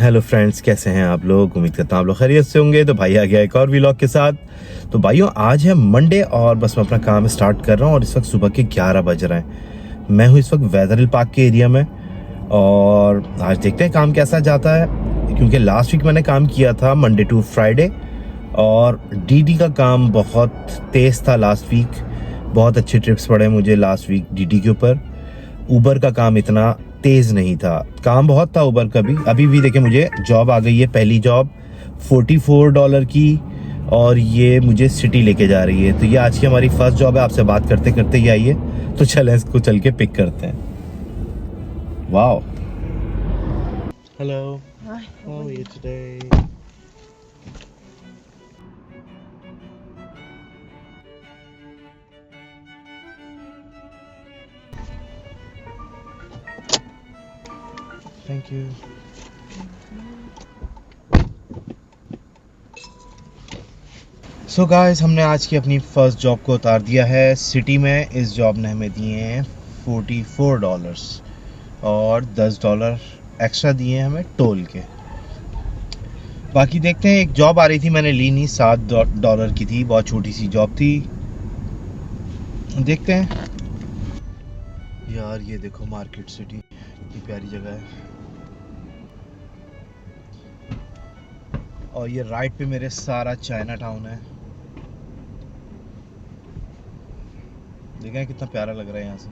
Hello friends, कैसे हैं आप लोग। उम्मीद करता हूँ आप लोग खैरियत से होंगे। तो भाई आ गया एक और व्लॉग के साथ। तो भाइयों, आज है मंडे और बस मैं अपना काम स्टार्ट कर रहा हूँ और इस वक्त सुबह के 11 बज रहे हैं। मैं हूँ इस वक्त वेदरहिल पार्क के एरिया में और आज देखते हैं काम कैसा जाता है, क्योंकि लास्ट वीक मैंने काम किया था मंडे टू फ्राइडे और डीडी का काम बहुत तेज़ था लास्ट वीक। बहुत अच्छे ट्रिप्स पड़े मुझे लास्ट वीक डीडी के ऊपर। उबर का काम इतना तेज नहीं था, काम बहुत था उबर का भी। अभी भी देखे मुझे जॉब आ गई है, पहली जॉब $44 की, और ये मुझे सिटी लेके जा रही है। तो ये आज की हमारी फर्स्ट जॉब है। आपसे बात करते करते ही आई है, तो चलें इसको चल के पिक करते हैं। Wow, hello, how are you today? Thank you. So guys, हमने आज की अपनी फर्स्ट जॉब को उतार दिया है सिटी में। इस जॉब ने हमें दिए हैं $44 और $10 एक्स्ट्रा दिए हैं हमें टोल के। बाकी देखते हैं। एक जॉब आ रही थी, मैंने ली नहीं, $7 की थी, बहुत छोटी सी जॉब थी। देखते हैं। यार ये देखो मार्केट सिटी, कितनी प्यारी जगह है। और ये राइट पे मेरे सारा चाइना टाउन है। देखें कितना प्यारा लग रहा है यहाँ से।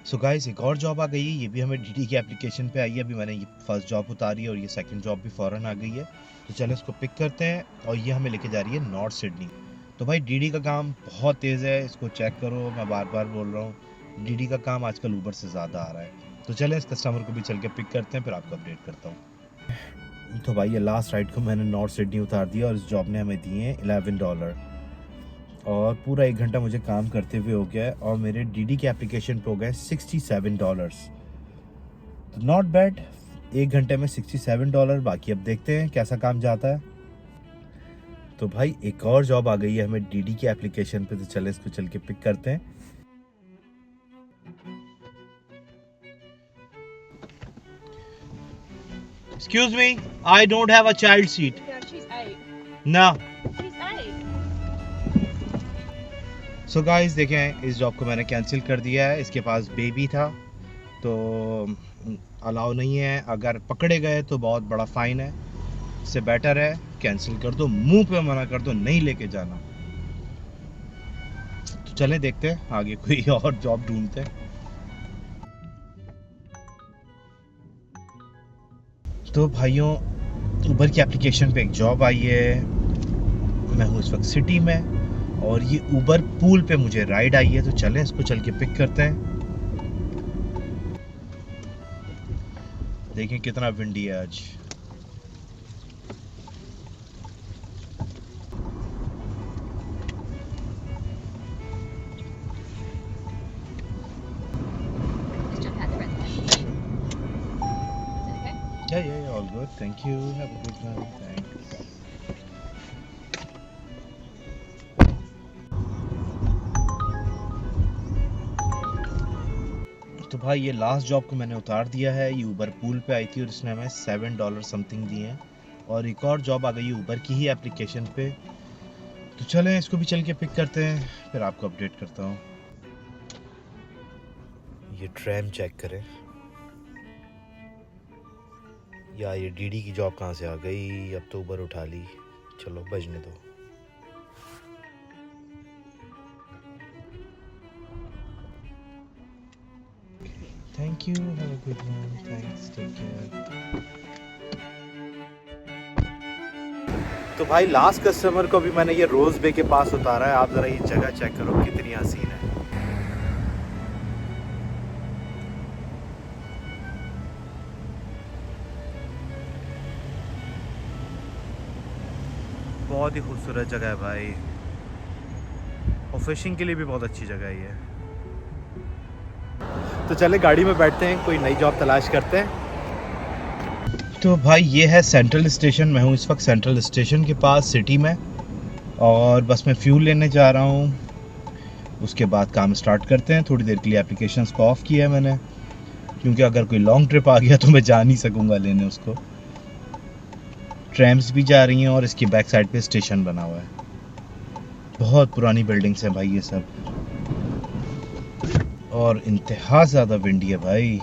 सो गाइस, एक और जॉब आ गई है। ये भी हमें डीडी की एप्लीकेशन पे आई है। अभी मैंने ये फर्स्ट जॉब उतारी है और ये सेकंड जॉब भी फ़ौरन आ गई है। तो चलो इसको पिक करते हैं। और ये हमें लेके जा रही है नॉर्थ सिडनी। तो भाई डीडी का काम बहुत तेज़ है, इसको चेक करो। मैं बार बार बोल रहा हूँ, डीडी का काम आजकल ऊबर से ज़्यादा आ रहा है। तो चलें इस कस्टमर को भी चल के पिक करते हैं, फिर आपको अपडेट करता हूँ। तो भाई ये लास्ट राइड को मैंने नॉर्थ सिडनी उतार दिया और इस जॉब ने हमें दिए हैं $11 और पूरा 1 घंटा मुझे काम करते हुए हो गया है और मेरे डीडी के एप्लीकेशन पे हो गए $67। तो नॉट बैड, 1 घंटे में $67। बाकी अब देखते हैं कैसा काम जाता है। तो भाई एक और जॉब आ गई है हमें डीडी की एप्लीकेशन पे, तो चले इसको चल के पिक करते हैं। Excuse me, I don't have a child seat. Yeah, she's 8. No. She's 8. So guys देखें, इस जॉब को मैंने कैंसिल कर दिया है। इसके पास बेबी था तो अलाउ नहीं है। अगर पकड़े गए तो बहुत बड़ा फ़ाइन है। इससे बेटर है कैंसिल कर दो, मुंह पे मना कर दो, नहीं लेके जाना। तो चलें देखते हैं आगे कोई और जॉब ढूंढते हैं। तो भाइयों, उबर की एप्लीकेशन पे एक जॉब आई है। मैं हूँ इस वक्त सिटी में और ये उबर पूल पे मुझे राइड आई है। तो चलें इसको चल के पिक करते हैं। देखें कितना विंडी है आज। Just jump out the red light. Is it okay? Yeah, all good. Thank you. Have a good one. Thanks. तो भाई ये लास्ट जॉब को मैंने उतार दिया है। ये उबर पूल पे आई थी और इसने हमें $7 समथिंग दिए हैं। और एक और जॉब आ गई है उबर की ही एप्लीकेशन पे। तो चलें इसको भी चल के पिक करते हैं, फिर आपको अपडेट करता हूँ। ये ट्रैम चेक करें। या ये डीडी की जॉब कहाँ से आ गई। अब तो उबर उठा ली, चलो बजने दो। Thank you, have a good one, thanks, take care. तो भाई लास्ट कस्टमर को भी मैंने ये रोज बे के पास उतारा है। आप जरा ये जगह चेक करो कितनी हसीन है। बहुत ही खूबसूरत जगह है भाई, और फिशिंग के लिए भी बहुत अच्छी जगह है ये। तो चले गाड़ी में बैठते हैं, कोई नई जॉब तलाश करते हैं। तो भाई ये है सेंट्रल स्टेशन। मैं हूँ इस वक्त सेंट्रल स्टेशन के पास सिटी में और बस मैं फ्यूल लेने जा रहा हूँ। उसके बाद काम स्टार्ट करते हैं। थोड़ी देर के लिए एप्लीकेशंस को ऑफ़ किया है मैंने, क्योंकि अगर कोई लॉन्ग ट्रिप आ गया तो मैं जा नहीं सकूँगा लेने उसको। ट्रैम्स भी जा रही हैं और इसकी बैक साइड पे स्टेशन बना हुआ है। बहुत पुरानी बिल्डिंग्स हैं भाई ये सब, और इंतहा ज़्यादा विंडी है भाई,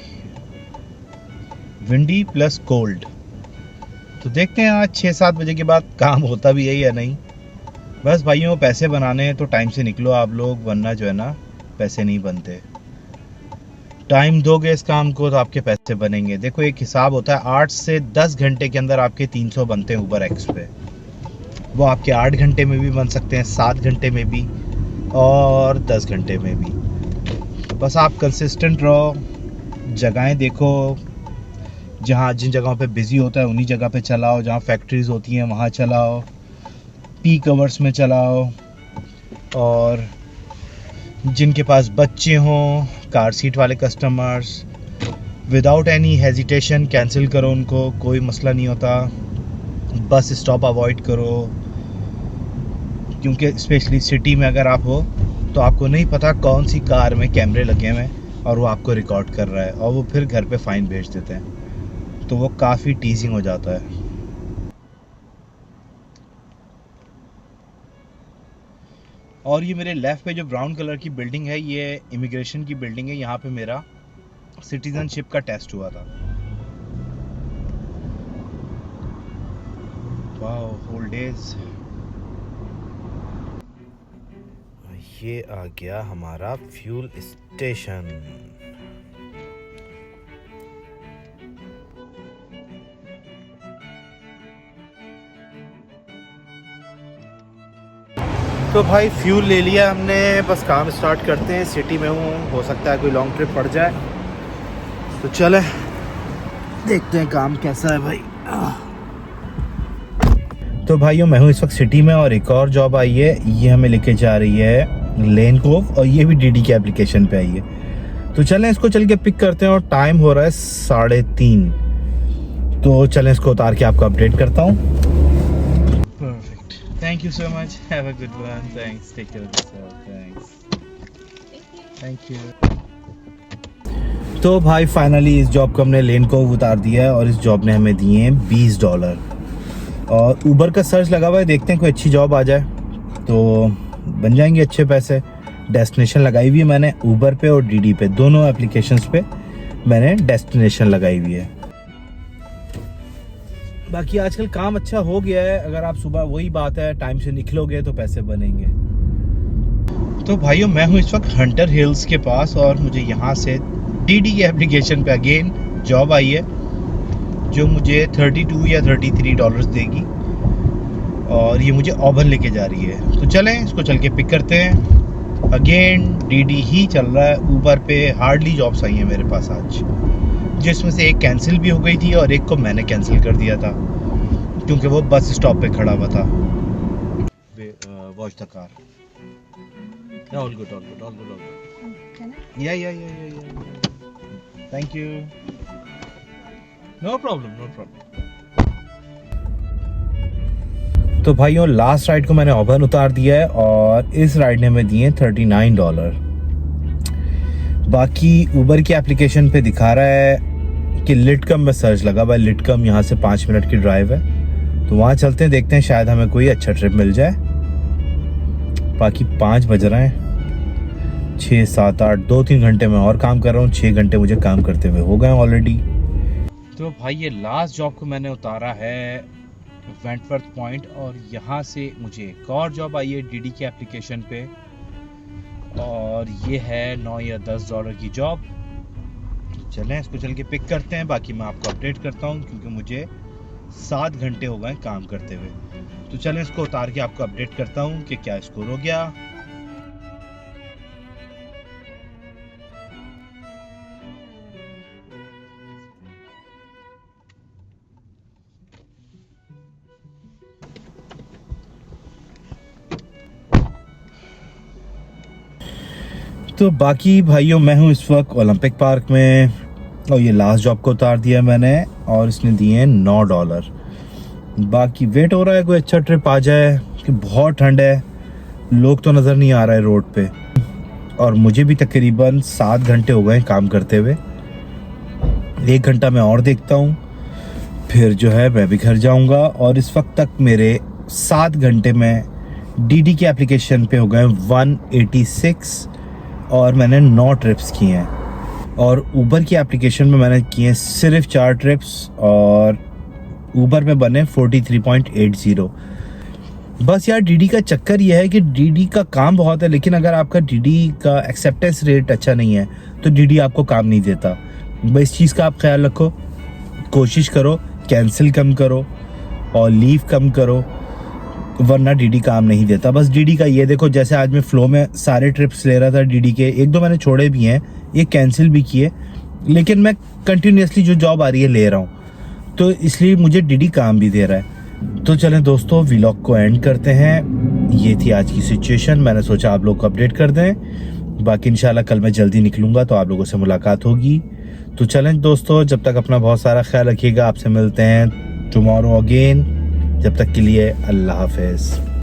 विंडी प्लस कोल्ड। तो देखते हैं आज 6-7 बजे के बाद काम होता भी है या नहीं। बस भाइयों, पैसे बनाने हैं तो टाइम से निकलो आप लोग, वरना जो है ना पैसे नहीं बनते। टाइम दोगे इस काम को तो आपके पैसे बनेंगे। देखो एक हिसाब होता है, 8 से 10 घंटे के अंदर आपके 300 बनते हैं ऊबर एक्स पे। वो आपके 8 घंटे में भी बन सकते हैं, 7 घंटे में भी, और 10 घंटे में भी। बस आप कंसिस्टेंट रहो, जगहें देखो, जहाँ जिन जगहों पे बिज़ी होता है उन्हीं जगह पे चलाओ, जहाँ फैक्ट्रीज़ होती हैं वहाँ चलाओ, पीक आवर्स में चलाओ, और जिनके पास बच्चे हों, कार सीट वाले customers, without any hesitation cancel करो उनको, कोई मसला नहीं होता। बस स्टॉप अवॉइड करो, क्योंकि स्पेशली सिटी में अगर आप हो तो आपको नहीं पता कौन सी कार में कैमरे लगे हुए हैं और वो आपको रिकॉर्ड कर रहा है, और वो फिर घर पे फ़ाइन भेज देते हैं, तो वो काफ़ी टीजिंग हो जाता है। और ये मेरे लेफ़्ट पे जो ब्राउन कलर की बिल्डिंग है, ये इमिग्रेशन की बिल्डिंग है। यहाँ पे मेरा सिटीज़नशिप का टेस्ट हुआ था। वाह, ओल्ड डेज। ये आ गया हमारा फ्यूल स्टेशन। तो भाई फ्यूल ले लिया हमने, बस काम स्टार्ट करते हैं। सिटी में हूँ, हो सकता है कोई लॉन्ग ट्रिप पड़ जाए, तो चले देखते हैं काम कैसा है भाई। तो भाइयों, मैं हूँ इस वक्त सिटी में, और एक और जॉब आई है, ये हमें लेके जा रही है लेन कोव, और ये भी डीडी की एप्लीकेशन पे आई है। तो चलें इसको चल के पिक करते हैं, और टाइम हो रहा है 3:30। तो चलें इसको उतार के आपको अपडेट करता हूँ। Perfect, thank you so much, have a good one, thanks, take care of yourself, thanks, thank you. तो भाई फाइनली इस जॉब को हमने लेन कोव उतार दिया है, और इस जॉब ने हमें दिए हैं $20। और ऊबर का सर्च लगा हुआ है, देखते हैं कोई अच्छी जॉब आ जाए तो बन जाएंगे अच्छे पैसे। डेस्टिनेशन लगाई हुई है मैंने ऊबर पे और डीडी पे, दोनों एप्लीकेशंस पे मैंने डेस्टिनेशन लगाई हुई है। बाकी आजकल काम अच्छा हो गया है, अगर आप सुबह, वही बात है, टाइम से निकलोगे तो पैसे बनेंगे। तो भाइयों, मैं हूँ इस वक्त हंटर हिल्स के पास, और मुझे यहाँ से डीडी की एप्लीकेशन पे अगेन जॉब आई है, जो मुझे $32 या $33 देगी, और ये मुझे ऑबन लेके जा रही है। तो चलें इसको चल के पिक करते हैं। अगेन डीडी ही चल रहा है, ऊबर पे हार्डली जॉब्स आई हैं मेरे पास आज, जिसमें से एक कैंसिल भी हो गई थी और एक को मैंने कैंसिल कर दिया था, क्योंकि वो बस स्टॉप पे खड़ा हुआ था। Watch the car. All good, all good, all good, all good. Yeah thank you. No problem, no problem. तो भाइयों, लास्ट राइड को मैंने ऑबन उतार दिया है, और इस राइड ने हमें दिए $39। बाकी ऊबर की एप्लीकेशन पे दिखा रहा है कि लिटकम में सर्च लगा हुआ है। लिटकम यहाँ से 5 मिनट की ड्राइव है, तो वहाँ चलते हैं, देखते हैं शायद हमें कोई अच्छा ट्रिप मिल जाए। बाकी 5 बज रहे हैं, 6, 7, 8, 2-3 घंटे में और काम कर रहा हूँ। 6 घंटे मुझे काम करते हुए हो गए ऑलरेडी। तो भाई ये लास्ट जॉब को मैंने उतारा है वेंटवर्थ पॉइंट, और यहाँ से मुझे एक और जॉब आई है डीडी की एप्लीकेशन पे, और ये है $9 या $10 की जॉब। चलें इसको चल के पिक करते हैं, बाकी मैं आपको अपडेट करता हूँ, क्योंकि मुझे 7 घंटे हो गए काम करते हुए। तो चलें इसको उतार के आपको अपडेट करता हूँ कि क्या स्कोर हो गया। तो बाकी भाइयों, मैं हूँ इस वक्त ओलंपिक पार्क में, और ये लास्ट जॉब को उतार दिया मैंने, और इसने दिए हैं $9। बाकी वेट हो रहा है कोई अच्छा ट्रिप आ जाए, कि बहुत ठंड है, लोग तो नज़र नहीं आ रहा है रोड पे। और मुझे भी तकरीबन 7 घंटे हो गए हैं काम करते हुए। 1 घंटा मैं और देखता हूँ, फिर जो है मैं भी घर जाऊँगा। और इस वक्त तक मेरे 7 घंटे में डीडी के एप्लीकेशन पे हो गए 186 और मैंने 9 ट्रिप्स किए हैं। और ऊबर की एप्लीकेशन में मैंने किए सिर्फ 4 ट्रिप्स और ऊबर में बने 43.80। बस यार डीडी का चक्कर ये है कि डीडी का काम बहुत है, लेकिन अगर आपका डीडी का एक्सेप्टेंस रेट अच्छा नहीं है तो डीडी आपको काम नहीं देता। बस इस चीज़ का आप ख्याल रखो, कोशिश करो कैंसिल कम करो और लीव कम करो, वरना डीडी काम नहीं देता। बस डीडी का ये देखो, जैसे आज मैं फ्लो में सारे ट्रिप्स ले रहा था डीडी के, 1-2 मैंने छोड़े भी हैं, ये कैंसिल भी किए, लेकिन मैं कंटिन्यूसली जो जॉब आ रही है ले रहा हूँ, तो इसलिए मुझे डीडी काम भी दे रहा है। तो चलें दोस्तों, व्लॉग को एंड करते हैं। ये थी आज की सिचुएशन, मैंने सोचा आप लोग को अपडेट कर दें। बाकी इंशाल्लाह कल मैं जल्दी निकलूँगा तो आप लोगों से मुलाकात होगी। तो चलें दोस्तों, जब तक अपना बहुत सारा ख्याल रखिएगा। आपसे मिलते हैं टुमारो अगेन। जब तक के लिए अल्लाह हाफिज़।